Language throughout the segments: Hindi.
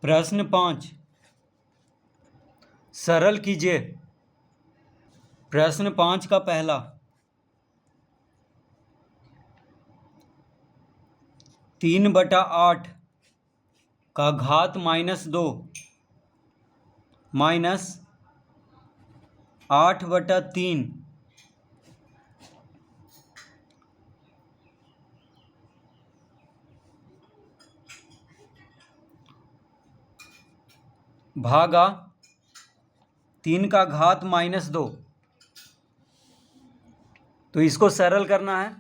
प्रश्न 5 सरल कीजिए। प्रश्न 5 का पहला 3/8 का घात -2 माइनस 8/3 भागा 3 का घात -2। तो इसको सरल करना है।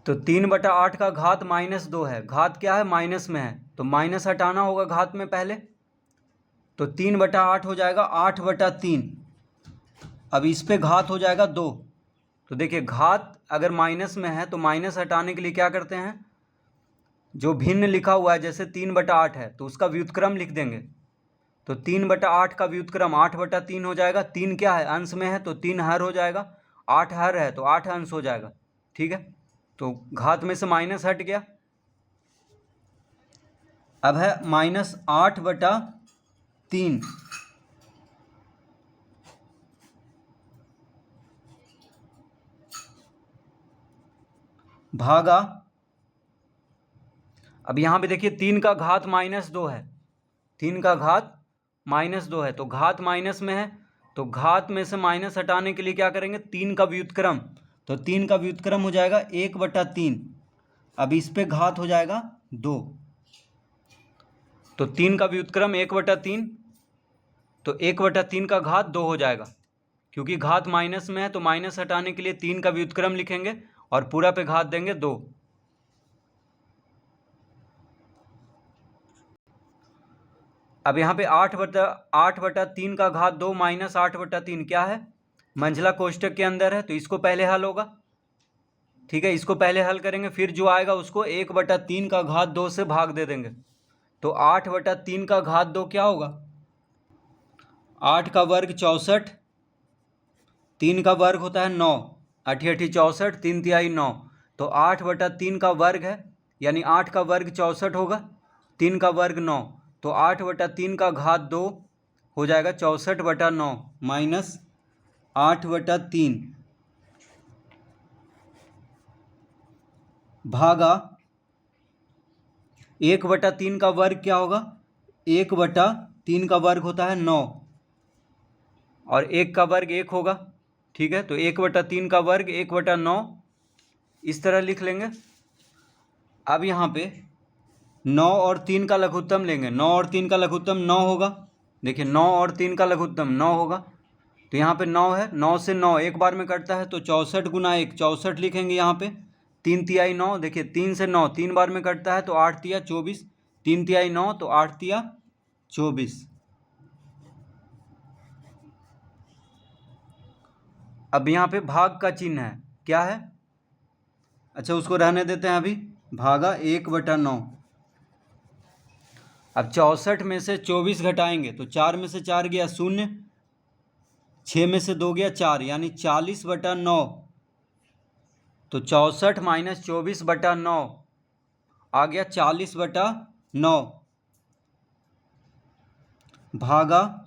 तो 3/8 का घात -2 है। घात क्या है? माइनस में है, तो माइनस हटाना होगा घात में पहले। तो 3/8 हो जाएगा 8/3। अब इस पे घात हो जाएगा 2। तो देखिए घात अगर माइनस में है तो माइनस हटाने के लिए क्या करते हैं, जो भिन्न लिखा हुआ है जैसे 3/8 है तो उसका व्युत्क्रम लिख देंगे। तो 3/8 का व्युत्क्रम 8/3 हो जाएगा। 3 क्या है? अंश में है, तो 3 हर हो जाएगा। 8 हर है तो 8 अंश हो जाएगा। ठीक है, तो घात में से माइनस हट गया। अब है -8/3 भागा, अब यहाँ पे देखिए 3 का घात -2 है। 3 का घात -2 है तो घात माइनस में है, तो घात में से माइनस हटाने के लिए क्या करेंगे? 3 का व्युत्क्रम। तो 3 का व्युत्क्रम हो जाएगा 1/3। अब इस पे घात हो जाएगा 2। तो 3 का व्युत्क्रम 1/3, तो 1/3 का घात 2 हो जाएगा। क्योंकि घात माइनस में है तो माइनस हटाने के लिए 3 का व्युत्क्रम लिखेंगे और पूरा पे घात देंगे 2। अब यहाँ पे 8/3 का घात 2 माइनस 8/3 क्या है? मंझला कोष्टक के अंदर है, तो इसको पहले हल होगा। ठीक है, इसको पहले हल करेंगे, फिर जो आएगा उसको 1/3 का घात 2 से भाग दे देंगे। तो 8/3 का घात 2 क्या होगा? 8 का वर्ग 64, 3 का वर्ग होता है 9, 8 8 64, 3 तिहाई 9। तो 8/3 का वर्ग है, यानी 8 का वर्ग 64 होगा, 3 का वर्ग 9। तो 8/3 का घात 2 हो जाएगा 64/9 माइनस 8/3 भागा 1/3 का वर्ग क्या होगा? 1/3 का वर्ग होता है 9 और 1 का वर्ग 1 होगा। ठीक है, तो 1/3 का वर्ग 1/9 इस तरह लिख लेंगे। अब यहाँ पे 9 और 3 का लघुत्तम लेंगे। 9 और 3 का लघुत्तम 9 होगा। देखिए 9 और 3 का लघुत्तम 9 होगा, तो यहाँ पे 9 है। 9 से 9 एक बार में कटता है, तो 64 गुना 1 64 लिखेंगे यहाँ पे। 3 तिहाई 9, देखिए 3 से 9 3 बार में कटता है, तो 8 तिया 24। 3 तिहाई 9 तो 8 तिया 24। अब यहाँ पे भाग का चिन्ह है, क्या है? अच्छा उसको रहने देते हैं अभी। भागा 1/9। अब 64 में से 24 घटाएंगे तो 4 में से 4 गया 0, 6 में से 2 गया 4, यानी 40/9। तो 64 माइनस 24/9 आ गया 40/9 भागा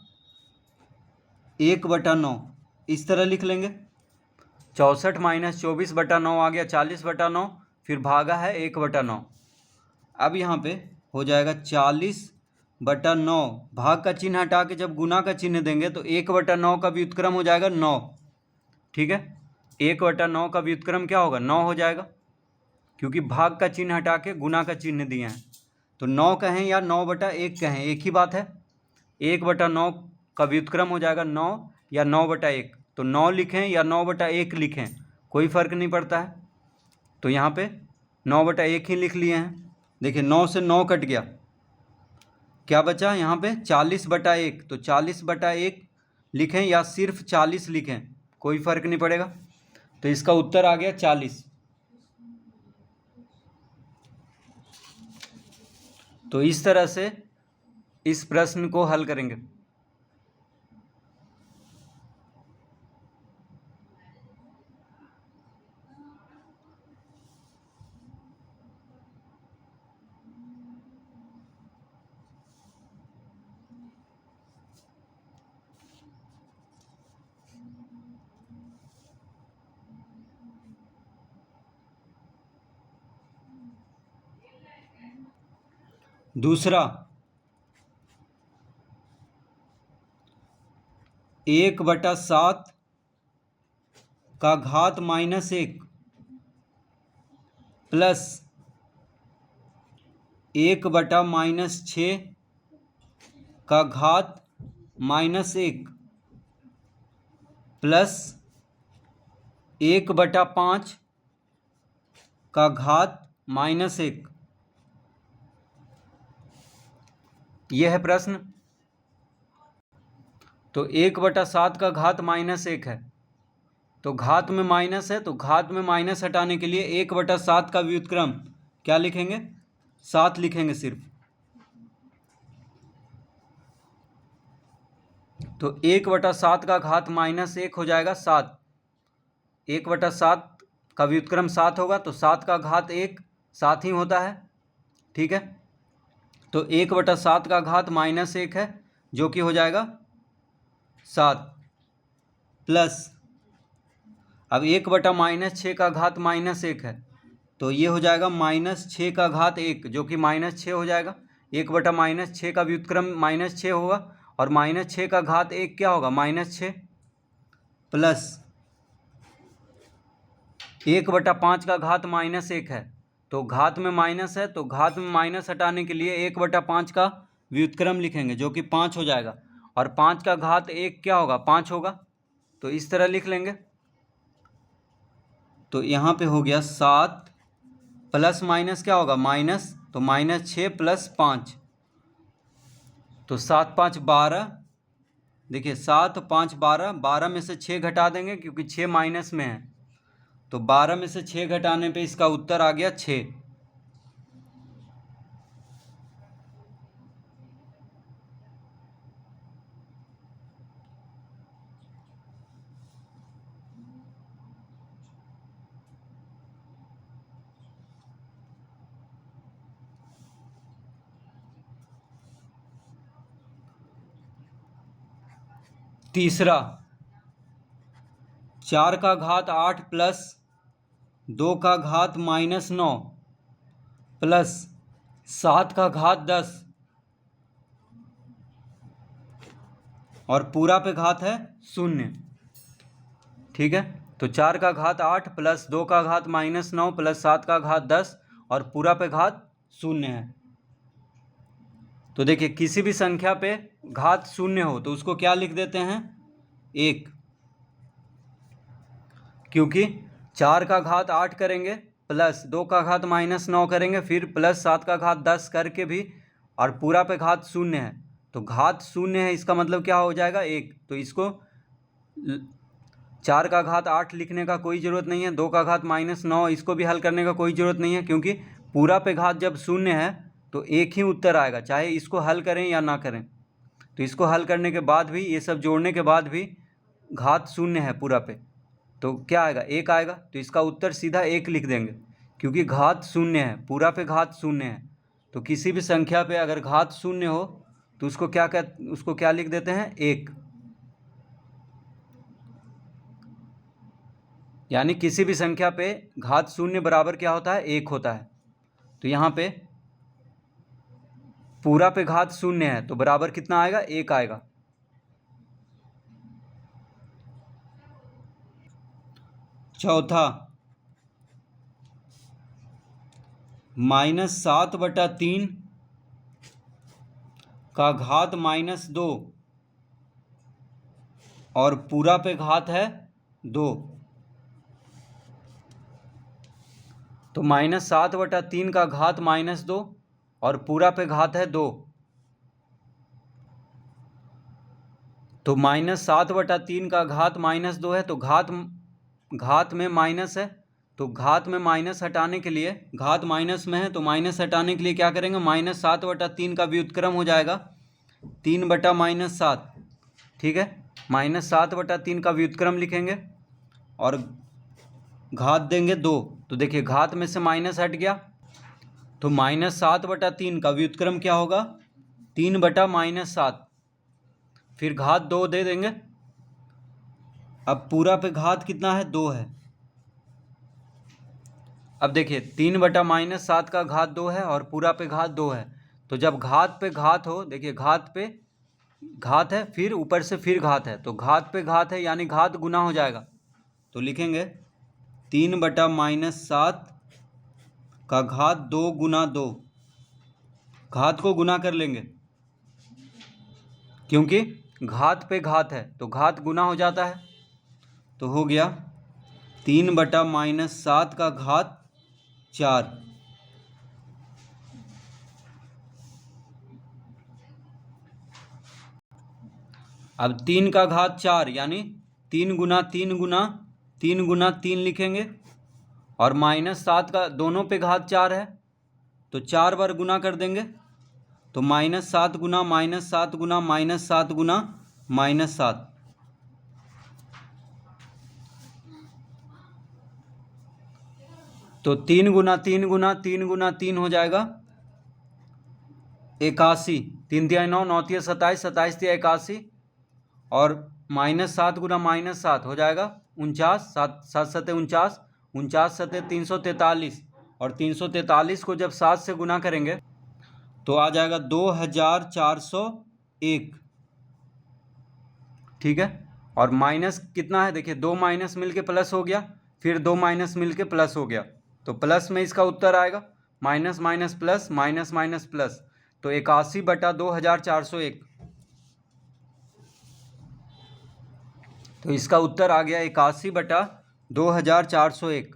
1/9। इस तरह लिख लेंगे। 64 माइनस 24/9 आ गया 40/9, फिर भागा है 1/9। अब यहाँ पे हो जाएगा 40/9। भाग का चिन्ह हटा के जब गुना का चिन्ह देंगे तो 1/9 का व्युत्क्रम हो जाएगा 9। ठीक है, 1/9 का व्युत्क्रम क्या होगा? 9 हो जाएगा, क्योंकि भाग का चिन्ह हटा के गुना का चिन्ह दिए हैं। तो 9 कहें या 9/1 कहें, एक ही बात है। 1/9 का व्युत्क्रम हो जाएगा 9 या 9/1। तो 9 लिखें या 9/1 लिखें, कोई फर्क नहीं पड़ता है। तो यहाँ पे 9/1 ही लिख लिए हैं। देखिए 9 से 9 कट गया, क्या बचा यहाँ पे? 40/1। तो 40/1 लिखें या सिर्फ 40 लिखें, कोई फर्क नहीं पड़ेगा। तो इसका उत्तर आ गया 40। तो इस तरह से इस प्रश्न को हल करेंगे। दूसरा 1/7 का घात -1 प्लस 1/-6 का घात -1 प्लस 1/5 का घात -1। यह है प्रश्न। तो 1/7 का घात -1 है, तो घात में माइनस है, तो घात में माइनस हटाने के लिए 1/7 का व्युत्क्रम क्या लिखेंगे? 7 लिखेंगे सिर्फ। तो 1/7 का घात -1 हो जाएगा 7। 1/7 का व्युत्क्रम 7 होगा, तो 7 का घात 1 7 ही होता है। ठीक है, तो 1/7 का घात -1 है जो कि हो जाएगा 7 प्लस, अब 1/-6 का घात -1 है, तो ये हो जाएगा -6 का घात 1 जो कि -6 हो जाएगा। 1/-6 का व्युत्क्रम -6 होगा और -6 का घात 1 क्या होगा? -6 प्लस 1/5 का घात -1 है, तो घात में माइनस है, तो घात में माइनस हटाने के लिए 1/5 का व्युत्क्रम लिखेंगे जो कि 5 हो जाएगा, और 5 का घात 1 क्या होगा? 5 होगा। तो इस तरह लिख लेंगे। तो यहाँ पे हो गया 7 प्लस माइनस क्या होगा? माइनस, तो -6 प्लस 5, तो 7 5 12। देखिए 7 5 12, 12 में से 6 घटा देंगे क्योंकि 6 माइनस में है, तो 12 में से 6 घटाने पे इसका उत्तर आ गया 6। तीसरा 4 का घात 8 प्लस 2 का घात -9 प्लस 7 का घात 10 और पूरा पे घात है 0। ठीक है, तो 4 का घात 8 प्लस 2 का घात -9 प्लस 7 का घात 10 और पूरा पे घात 0 है। तो देखिए किसी भी संख्या पे घात 0 हो तो उसको क्या लिख देते हैं? 1, क्योंकि 4 का घात 8 करेंगे प्लस 2 का घात -9 करेंगे फिर प्लस 7 का घात 10 करके भी, और पूरा पे घात 0 है, तो घात 0 है इसका मतलब क्या हो जाएगा? 1। तो इसको 4 का घात 8 लिखने का कोई ज़रूरत नहीं है, 2 का घात -9 इसको भी हल करने का कोई ज़रूरत नहीं है, क्योंकि पूरा पे घात जब 0 है तो एक ही उत्तर आएगा, चाहे इसको हल करें या ना करें। तो इसको हल करने के बाद भी, ये सब जोड़ने के बाद भी घात 0 है पूरा पे, तो क्या आएगा? 1 आएगा। तो इसका उत्तर सीधा 1 लिख देंगे, क्योंकि घात 0 है, पूरा पे घात 0 है। तो किसी भी संख्या पे अगर घात 0 हो तो उसको क्या लिख देते हैं? 1। यानी किसी भी संख्या पे घात 0 बराबर क्या होता है? 1 होता है। तो यहाँ पे पूरा पे घात 0 है तो बराबर कितना आएगा? 1 आएगा। चौथा -7/3 का घात -2 और पूरा पे घात है 2। तो -7/3 का घात -2 और पूरा पे घात है 2। तो -7/3 का घात -2 है, तो घात में माइनस है, तो घात में माइनस हटाने के लिए, घात माइनस में है तो माइनस हटाने के लिए क्या करेंगे? -7/3 का व्युत्क्रम हो जाएगा 3/-7। ठीक है, -7/3 का व्युत्क्रम लिखेंगे और घात देंगे 2। तो देखिए घात में से माइनस हट गया, तो -7/3 का व्युत्क्रम क्या होगा? 3/-7। फिर घात 2 दे देंगे। अब पूरा पे घात कितना है? 2 है। अब देखिए 3/-7 का घात 2 है और पूरा पे घात 2 है, तो जब घात पे घात हो, देखिए घात पे घात है, फिर ऊपर से फिर घात है, तो घात पे घात है यानी घात गुना हो जाएगा। तो लिखेंगे 3/-7 का घात 2 गुना 2। घात को गुना कर लेंगे क्योंकि घात पे घात है तो घात गुना हो जाता है। तो हो गया 3/-7 का घात 4। अब 3 का घात 4 यानी 3 गुना 3 गुना 3 गुना 3 लिखेंगे, और -7 का दोनों पे घात 4 है तो 4 बार गुना कर देंगे। तो -7 गुना -7 गुना -7 गुना -7। तो 3 गुना 3 गुना 3 गुना 3 हो जाएगा 81। 3 तिया 9, 9 तिया 27, 27 तिया 81, और -7 गुना -7 हो जाएगा 49, 7 7 सते 49, 49 सते 343, और 343 को जब 7 से गुना करेंगे तो आ जाएगा 2401। ठीक है, और माइनस कितना है देखिए, 2 माइनस मिलके प्लस हो गया, फिर 2 माइनस मिलके प्लस हो गया, तो प्लस में इसका उत्तर आएगा, minus minus plus minus minus plus, तो 81/2401। तो इसका उत्तर आ गया 81/2401।